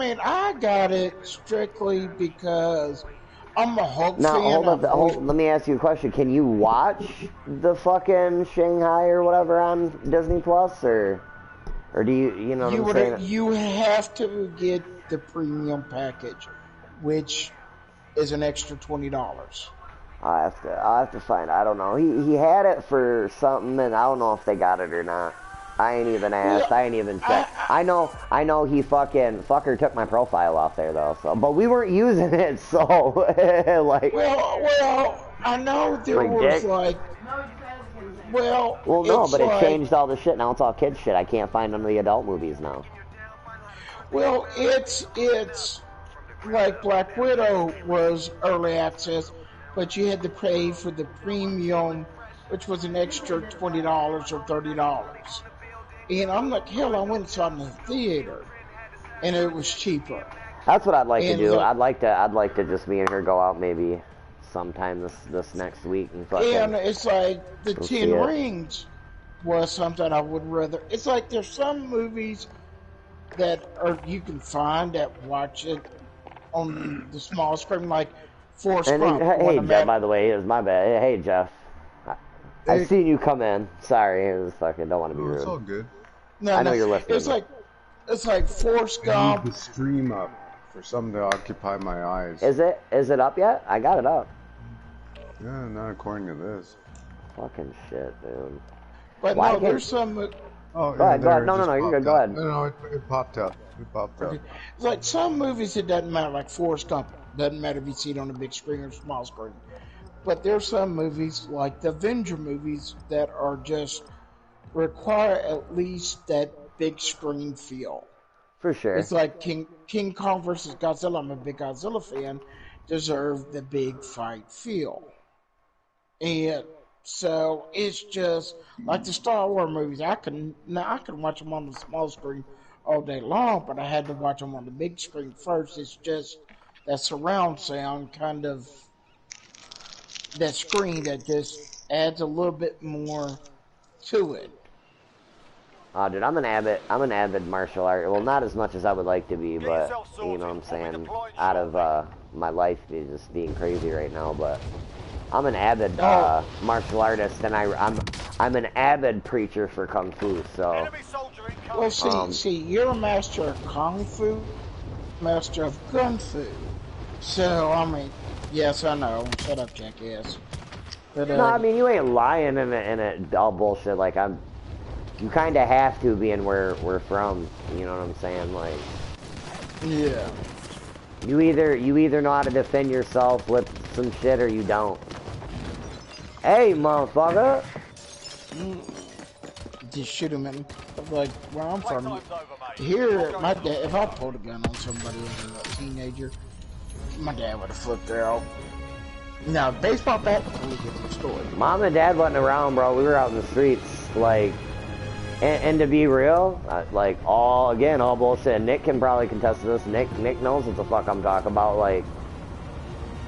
mean, I got it strictly because I'm a Hulk now, fan. let me ask you a question. Can you watch the fucking Shanghai or whatever on Disney Plus, or do you know what I'm saying? You have to get the premium package, which is an extra $20. I have to find. I don't know. He had it for something, and I don't know if they got it or not. I ain't even asked. I ain't even checked. I know he fucker took my profile off there though. So, but we weren't using it, so like. Well, I know there was like. Well, no, but it changed all the shit. Now it's all kid shit. I can't find none of the adult movies now. Well, it's like Black Widow was early access, but you had to pay for the premium, which was an extra $20 or $30. And I'm like, hell, I went and saw it in the theater, and it was cheaper. That's what I'd like to do. I'd like to just me and her go out maybe sometime this next week and fucking. And it's like the 10 Rings was something I would rather. It's like there's some movies that you can find that watch it on the small screen, like Forrest Gump. Hey, Jeff, by the way, it was my bad. Hey, Jeff. I seen you come in. Sorry, it was fucking. Don't want to be rude. It's all good. No, I know you're listening. It's like Forrest Gump. I need the stream up for something to occupy my eyes. Is it up yet? I got it up. Yeah, not according to this. Fucking shit, dude. But no, there's some. Oh, go ahead. No, you're good. Go ahead. No, it popped up. It popped up. It's like some movies, it doesn't matter. Like Forrest Gump, doesn't matter if you see it on the big screen or small screen. But there's some movies, like the Avenger movies, that are just require at least that big screen feel. For sure. It's like King Kong versus Godzilla. I'm a big Godzilla fan. Deserve the big fight feel. And so it's just like the Star Wars movies. I can watch them on the small screen all day long, but I had to watch them on the big screen first. It's just that surround sound, kind of that screen that just adds a little bit more to it. Oh, dude, I'm an avid martial art. Well, not as much as I would like to be, but you know what I'm saying. Out of my life is just being crazy right now, but I'm an avid martial artist, and I'm an avid preacher for kung fu. So. Well, see, you're a master of kung fu, master of gun fu. So I mean, yes, I know. Shut up, jackass. But, no, I mean you ain't lying in it all bullshit. Like you kind of have to, being where we're from. You know what I'm saying? Like, yeah. You either know how to defend yourself with some shit or you don't. Hey, motherfucker! Just shoot him in. Like where I'm from. Here, my dad. If I pulled a gun on somebody as a teenager, my dad would have flipped out. Now, baseball bat. Let me get the story. Mom and Dad wasn't around, bro. We were out in the streets, like. And to be real, like all bullshit. Nick can probably contest this. Nick knows what the fuck I'm talking about. Like,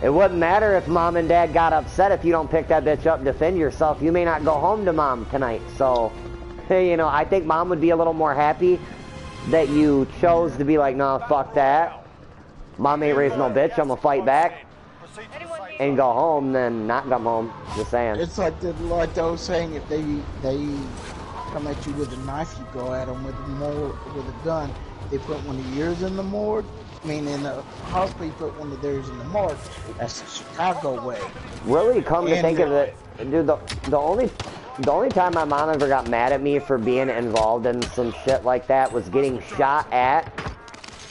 it wouldn't matter if Mom and Dad got upset if you don't pick that bitch up and defend yourself. You may not go home to Mom tonight. So, you know, I think Mom would be a little more happy that you chose to be like, nah, fuck that. Mom ain't raised no bitch. I'm gonna fight back and go home, then not come home. Just saying. It's like those saying, if they come at you with a knife, you go at them with a gun. They put one of yours in the morgue. I mean, in the hospital, you put one of theirs in the morgue. That's the Chicago way. Really, come to think of it, dude, the only time my mom ever got mad at me for being involved in some shit like that was getting shot at,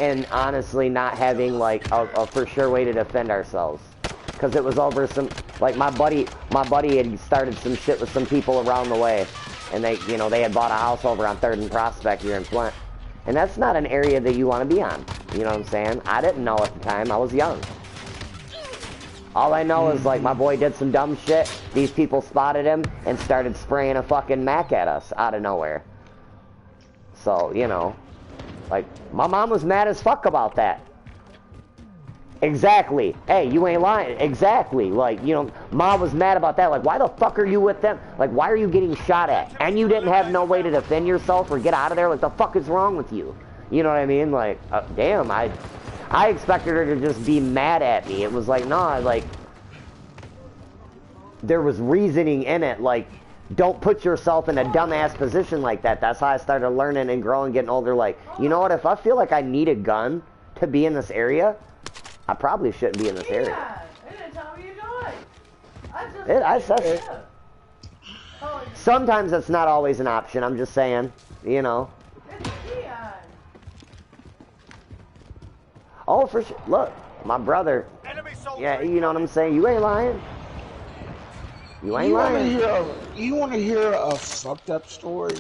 and honestly not having like a for sure way to defend ourselves. Because it was over some, like my buddy had started some shit with some people around the way. And they had bought a house over on 3rd and Prospect here in Flint. And that's not an area that you want to be on. You know what I'm saying? I didn't know at the time. I was young. All I know is, like, my boy did some dumb shit. These people spotted him and started spraying a fucking Mac at us out of nowhere. So, you know, like, my mom was mad as fuck about that. Exactly. Hey, you ain't lying. Exactly. Like, you know, Mom was mad about that. Like, why the fuck are you with them? Like, why are you getting shot at? And you didn't have no way to defend yourself or get out of there? Like, the fuck is wrong with you? You know what I mean? Like, damn, I expected her to just be mad at me. It was like, nah, like, there was reasoning in it. Like, don't put yourself in a dumbass position like that. That's how I started learning and growing, getting older. Like, you know what? If I feel like I need a gun to be in this area, I probably shouldn't be in this area. I said, sometimes that's not always an option. I'm just saying, you know. Oh, for sure. Look, my brother. Yeah, you know what I'm saying? You ain't lying. You ain't lying. You want to hear a fucked up story?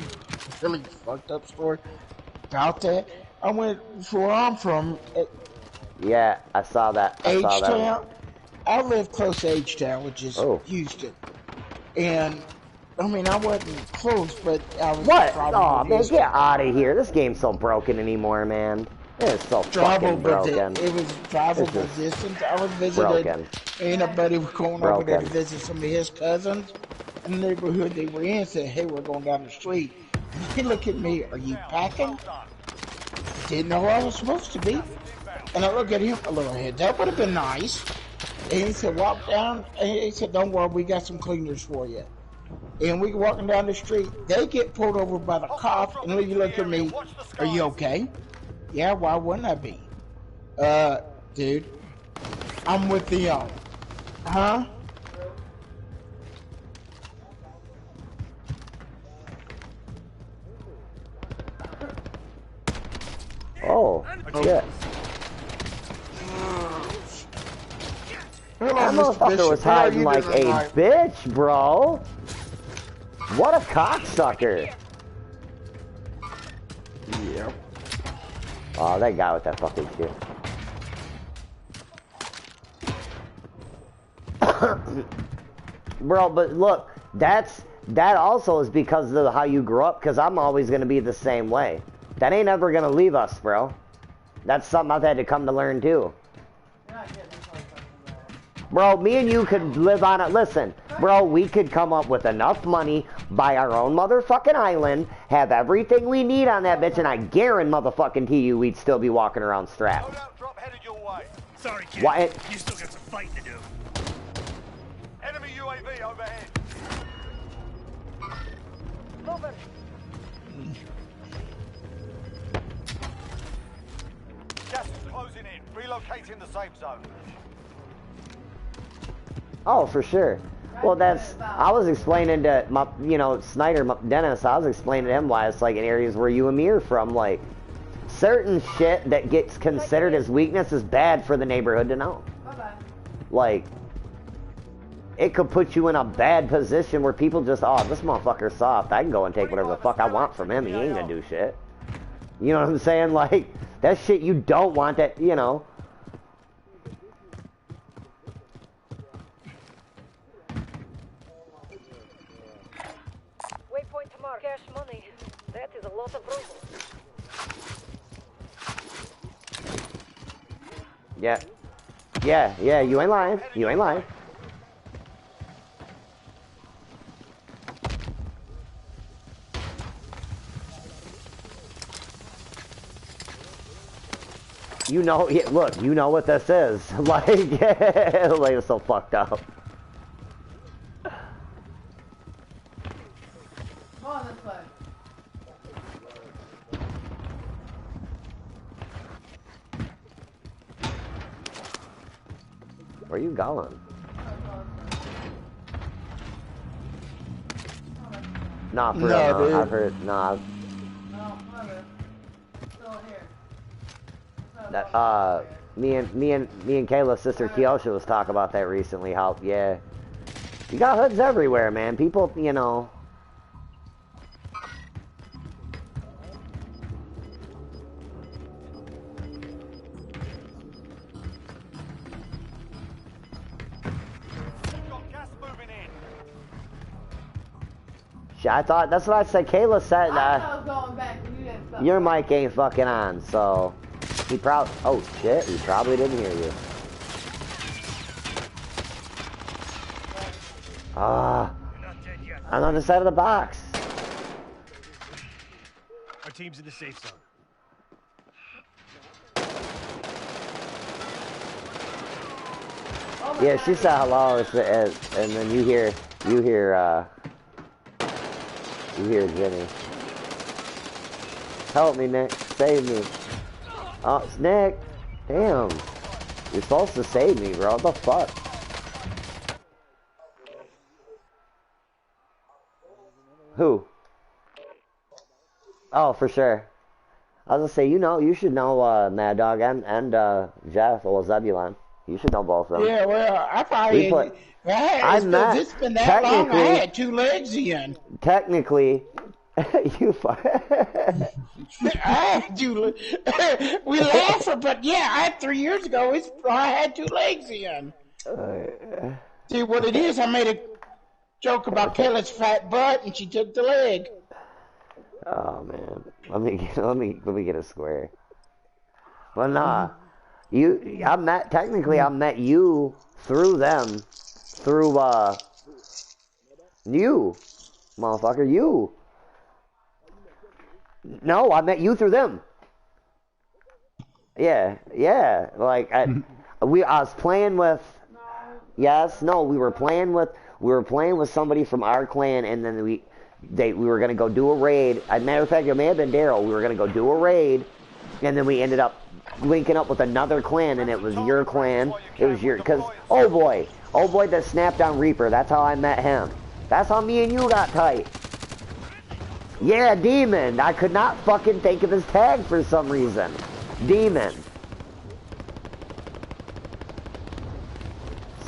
Really fucked up story about that? I went to where I'm from. Yeah, I saw that. H-Town. I live close to H-Town, which is Houston. And, I mean, I wasn't close, but I was... What? Oh, man, get out of here. This game's so broken anymore, man. It's so fucking broken. It was drivable distance. I was visiting, and a buddy was going over there to visit some of his cousins in the neighborhood they were in. Said, "Hey, we're going down the street." He looked at me. "Are you packing?" Didn't know I was supposed to be. And I looked at him a little head. That would have been nice. And he said, "Walk down." And he said, "Don't worry, we got some cleaners for you." And we walking down the street. They get pulled over by the cop, and he looked at me. "Are you okay?" Yeah, why wouldn't I be? Dude, I'm with the, huh? Oh, shit. That motherfucker was hiding like a bitch, bro. What a cocksucker. Yep. Oh, that guy with that fucking shit. Bro, but look, that also is because of how you grew up, because I'm always going to be the same way. That ain't ever going to leave us, bro. That's something I've had to come to learn, too. Bro, me and you could live on it. Listen, bro, we could come up with enough money, buy our own motherfucking island, have everything we need on that bitch, and I guarantee motherfucking to you we'd still be walking around strapped. Sorry, kid. Why? You still got some fighting to do. Enemy UAV overhead. Moving. Gas is closing in. Relocating the safe zone. Oh, for sure. Well, I was explaining to my, Snyder, Dennis, I was explaining to him why it's like in areas where you and me are from, like, certain shit that gets considered as weakness is bad for the neighborhood to know. Like, it could put you in a bad position where people just, oh, this motherfucker's soft. I can go and take whatever the fuck I want from him. He ain't gonna do shit. You know what I'm saying? Like, that shit you don't want that, Waypoint tomorrow. Cash money. That is a lot of rubles. Yeah, you ain't lying. You ain't lying. Look, you know what this is. Like, like, it's so fucked up. Come on this way. Where you going? Nah, for real, no, I've heard, nah. No, whatever. Still here. That, me and Kayla's sister Kiosha was talking about that recently. How, yeah, you got hoods everywhere, man. People, I thought, that's what I said. Kayla said, your mic ain't fucking on, so he probably, oh shit, he probably didn't hear you. I'm on the side of the box. Our team's in the safe zone. Yeah, she said hello, and then you hear Jimmy. Help me, Nick. Save me. Oh, it's Nick. Damn. You're supposed to save me, bro. What the fuck? Who? Oh, for sure. I was gonna say, you should know Mad Dog and Jeff or Zebulon. You should know both of them. Yeah, well, I probably it's been that long. I had 2 legs in. Technically, you. I had 2. We laugh, but yeah, I had 3 years ago. I had 2 legs in. See what it is? I made a joke about Kelly's fat butt, and she took the leg. Oh man, let me get a square. Well, nah, I met you through them, through you, motherfucker, you. No, I met you through them. Yeah, like I was playing with. Yes, no, we were playing with somebody from our clan, and then we were gonna go do a raid. As a matter of fact, it may have been Daryl. We were gonna go do a raid, and then we ended up linking up with another clan, and it was your clan. It was because oh boy that snapped on Reaper. That's how I met him. That's how me and you got tight. Yeah, Demon. I could not fucking think of his tag for some reason. Demon.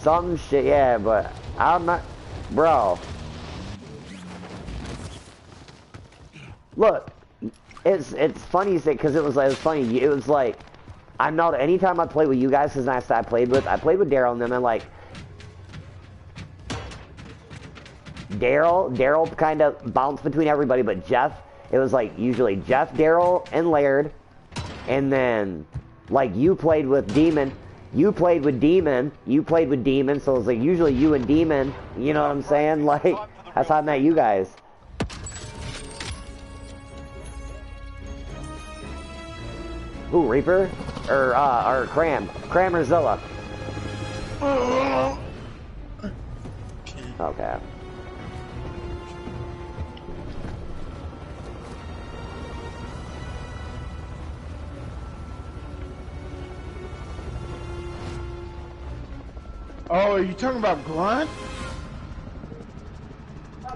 Some shit, yeah, but I'm not, bro. Look, it's funny you say, because it was funny. It was like, I know that anytime I play with you guys, because I played with Daryl, and then I'm like, Daryl kind of bounced between everybody, but Jeff, it was like usually Jeff, Daryl, and Laird, and then like you played with Demon, so it was like usually you and Demon, you know what I'm saying? Like, that's how I met you guys. Who, Reaper? Or Cram or Zilla? Okay. Oh, are you talking about Grunt?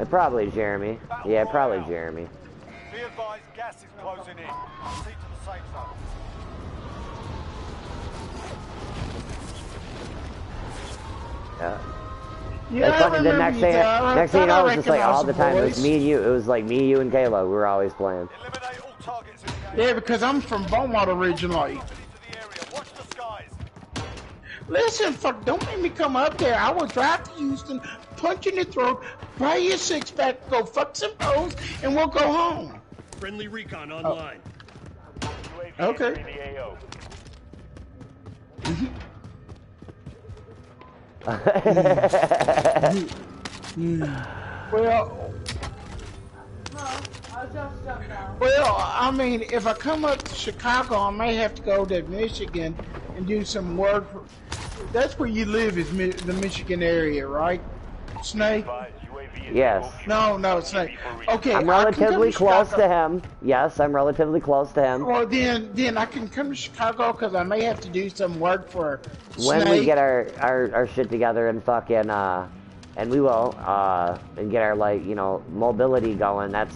Probably Jeremy. Yeah, probably Jeremy. Be advised, gas is closing in. Proceed to the safe zone. Yeah, it's funny, the next thing you know, it was just like all the time. It was me and you. It was like me, you, and Kayla. We were always playing. Eliminate all targets in the Yeah, because I'm from Beaumont originally. Watch the skies. Listen, fuck, don't make me come up there. I will drive to Houston, punch you in the throat, buy you a 6-pack, go fuck some hoes, and we'll go home. Friendly recon online. Okay. Well, I mean, if I come up to Chicago, I may have to go to Michigan and do some work. That's where you live, is the Michigan area, right, Snake? Yes. No, Snake. Okay, I'm relatively close to him. Yes, I'm relatively close to him. Well, then I can come to Chicago because I may have to do some work for Snake. When we get our shit together and fucking and we will and get our, like, you know, mobility going. That's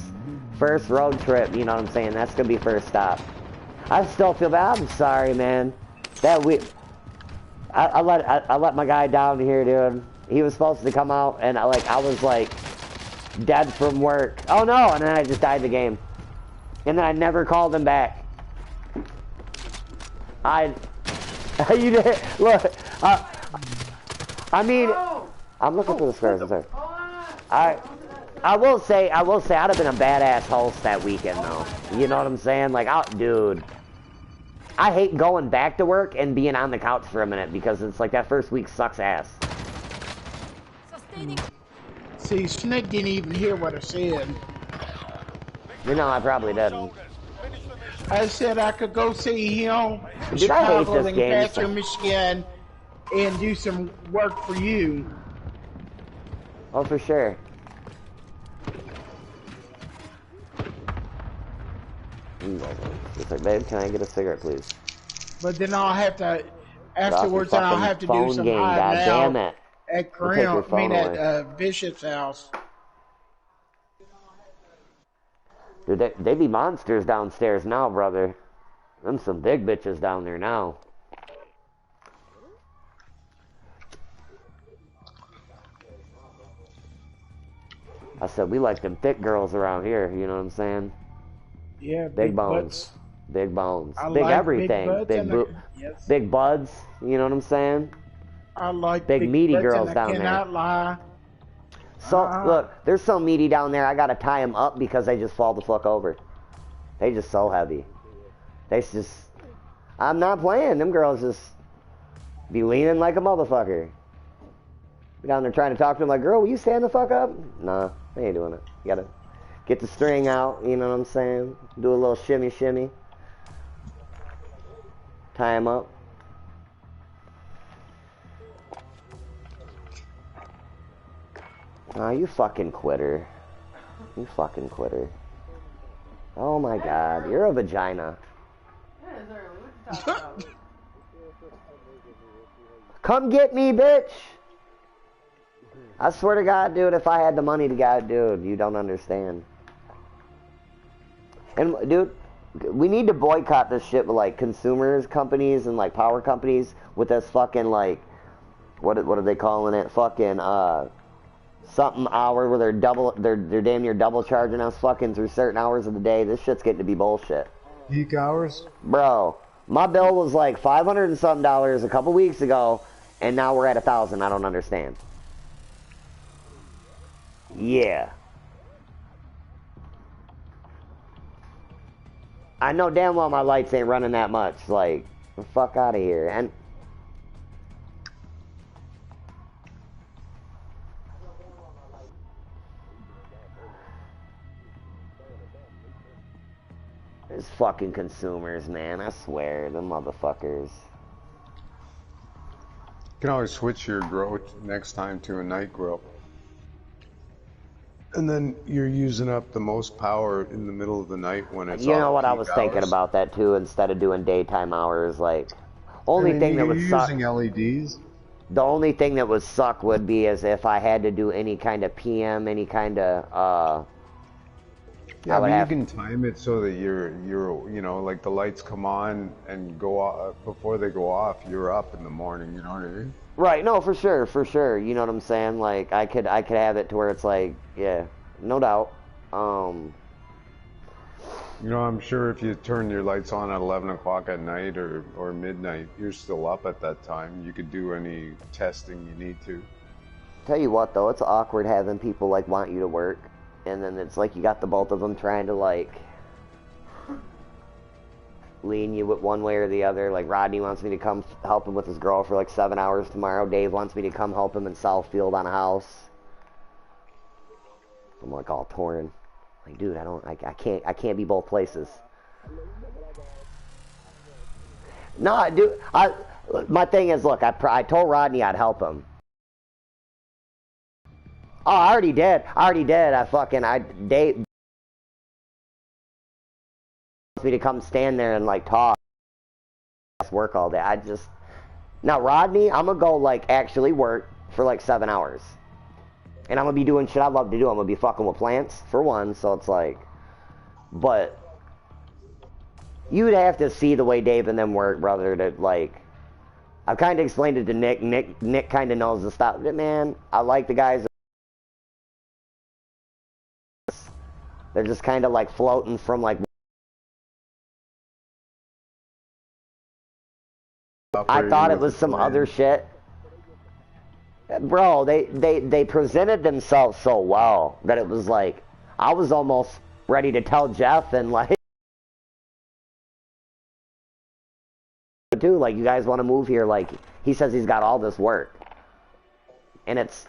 first road trip, you know what I'm saying? That's gonna be first stop. I still feel bad. I'm sorry, man. I let my guy down here, dude. He was supposed to come out, and I was like dead from work. Oh no! And then I just died the game, and then I never called him back. You did look. I mean, I'm looking for the squares. Sorry. I will say I'd have been a badass host that weekend, though. You know what I'm saying? Like, dude. I hate going back to work and being on the couch for a minute because it's like that first week sucks ass. See, Snake didn't even hear what I said. You know, I probably didn't. I said I could go see him in Dude, I hate Chicago, this then game. pass through Michigan, and do some work for you. Oh, for sure. It's like, babe, can I get a cigarette, please? But then I'll have to, Get off your afterwards, then I'll fucking have to do phone some game, hiding goddammit. out at You take your phone away. at Bishop's house. Dude, they be monsters downstairs now, brother. Them some big bitches down there now. I said, we like them thick girls around here, you know what I'm saying? Yeah, Big bones. butts. Big bones. I Big like everything. Big, Yes. Big buds, you know what I'm saying? I like big meaty butts, girls and down I there. cannot lie. So, look, they're so meaty down there, I gotta tie them up because they just fall the fuck over. They just so heavy. They just... I'm not playing. Them girls just be leaning like a motherfucker. Down there trying to talk to them like, girl, will you stand the fuck up? Nah, they ain't doing it. You gotta get the string out, you know what I'm saying? Do a little shimmy shimmy. Tie them up. Oh, you fucking quitter. You fucking quitter. Oh my god, you're a vagina. It is early. What you talking about? Come get me, bitch! I swear to God, dude, if I had the money to get, dude, you don't understand. And, dude, we need to boycott this shit with, like, consumers companies and, like, power companies with this fucking, like, what are they calling it? Fucking, something hour where they're damn near double charging us fucking through certain hours of the day. This shit's getting to be bullshit. Peak hours? Bro, my bill was like $500 and something a couple weeks ago, and now we're at 1,000. I don't understand. Yeah. I know damn well my lights ain't running that much. Like, the fuck out of here. And there's fucking consumers, man. I swear, them motherfuckers. You can always switch your grow next time to a night grow. And then you're using up the most power in the middle of the night when it's You know what, I peak was thinking hours. about that too, instead of doing daytime hours. Like, only thing that would suck. Using LEDs. The only thing that would suck would be as if I had to do any kind of PM, any kind of Yeah, but you can time it so that you're you know, like the lights come on and go off before they go off. You're up in the morning. You know what I mean? Right, no, for sure. You know what I'm saying? Like, I could have it to where it's like, yeah, no doubt. You know, I'm sure if you turn your lights on at 11 o'clock at night or midnight, you're still up at that time. You could do any testing you need to. Tell you what, though, it's awkward having people, like, want you to work, and then it's like you got the both of them trying to, like, lean you with one way or the other. Like, Rodney wants me to come help him with his girl for like 7 hours tomorrow. Dave wants me to come help him in Southfield on a house. I'm like all torn. Like, dude, I can't be both places. No, dude, my thing is, look, I told Rodney I'd help him. Oh, I already did. Dave me to come stand there and like talk work all day. Now Rodney, I'm gonna go like actually work for like 7 hours, and I'm gonna be doing shit I love to do. I'm gonna be fucking with plants for one, so it's like, but you'd have to see the way Dave and them work, brother, to like, I've kind of explained it to Nick kind of knows the stuff. Man, I like the guys. They're just kind of like floating from like, I thought it was some other shit. Bro, they presented themselves so well that it was like, I was almost ready to tell Jeff and like, dude, like, you guys want to move here? Like, he says he's got all this work. And it's,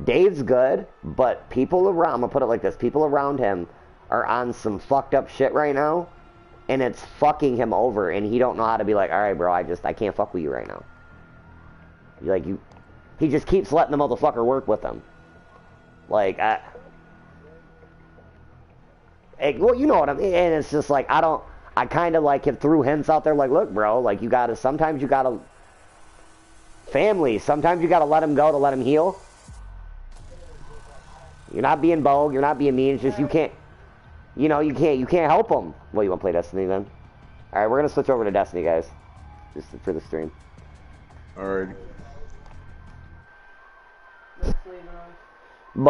Dave's good, but people around, I'm going to put it like this, people around him are on some fucked up shit right now. And it's fucking him over, and he don't know how to be like, all right, bro, I can't fuck with you right now. Like, he just keeps letting the motherfucker work with him. Like, well, you know what I mean? And it's just like, I kind of like have threw hints out there like, look, bro, like, sometimes you gotta, family, sometimes you gotta let him go to let him heal. You're not being bogue, you're not being mean, it's just you can't, you can't help him. Well, you want to play Destiny then? Alright, we're gonna switch over to Destiny, guys. Just for the stream. Alright. Let's leave it on.